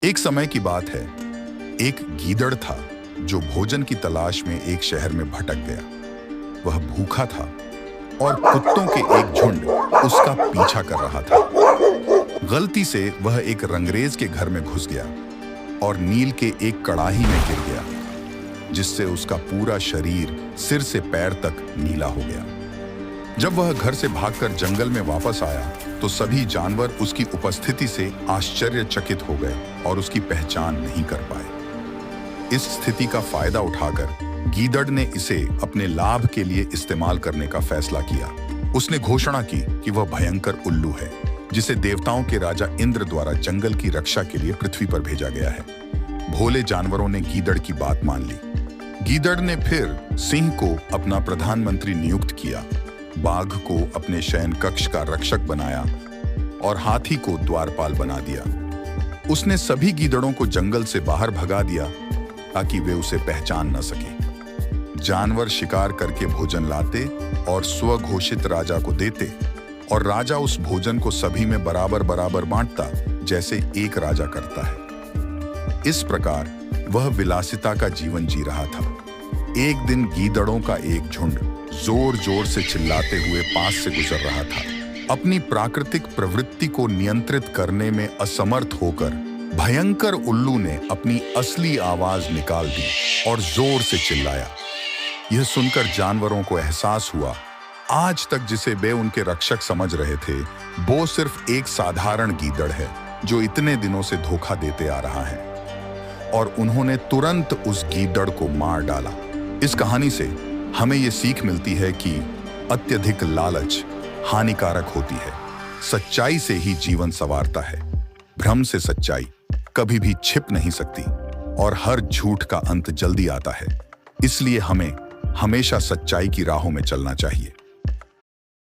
एक समय की बात है। एक गीदड़ था जो भोजन की तलाश में एक शहर में भटक गया। वह भूखा था और कुत्तों के एक झुंड उसका पीछा कर रहा था। गलती से वह एक रंगरेज के घर में घुस गया और नील के एक कड़ाही में गिर गया, जिससे उसका पूरा शरीर सिर से पैर तक नीला हो गया। जब वह घर से भागकर जंगल में वापस आया तो सभी जानवर उसकी उपस्थिति से आश्चर्यचकित हो गए और उसकी पहचान नहीं कर पाए। इस स्थिति का फायदा उठाकर गीदड़ ने इसे अपने लाभ के लिए इस्तेमाल करने का फैसला किया। उसने घोषणा की कि वह भयंकर उल्लू है, जिसे देवताओं के राजा इंद्र द्वारा जंगल की रक्षा के लिए पृथ्वी पर भेजा गया है। भोले जानवरों ने गीदड़ की बात मान ली। गीदड़ ने फिर सिंह को अपना प्रधानमंत्री नियुक्त किया, बाघ को अपने शयन कक्ष का रक्षक बनाया और हाथी को द्वारपाल बना दिया। उसने सभी गीदड़ों को जंगल से बाहर भगा दिया ताकि वे उसे पहचान न सके। जानवर शिकार करके भोजन लाते और स्वघोषित राजा को देते, और राजा उस भोजन को सभी में बराबर बराबर बांटता, जैसे एक राजा करता है। इस प्रकार वह विलासिता का जीवन जी रहा था। एक दिन गीदड़ों का एक झुंड जोर जोर से चिल्लाते हुए पास से गुजर रहा था। अपनी प्राकृतिक प्रवृत्ति को नियंत्रित करने में असमर्थ होकर भयंकर उल्लू ने अपनी असली आवाज निकाल दी और जोर से चिल्लाया। यह सुनकर जानवरों को एहसास हुआ, आज तक जिसे वे उनके रक्षक समझ रहे थे, वो सिर्फ एक साधारण गीदड़ है जो इतने दिनों से धोखा देते आ रहा है। और उन्होंने तुरंत उस गीदड़ को मार डाला। इस कहानी से हमें ये सीख मिलती है कि अत्यधिक लालच हानिकारक होती है। सच्चाई से ही जीवन संवारता है। भ्रम से सच्चाई कभी भी छिप नहीं सकती और हर झूठ का अंत जल्दी आता है। इसलिए हमें हमेशा सच्चाई की राहों में चलना चाहिए।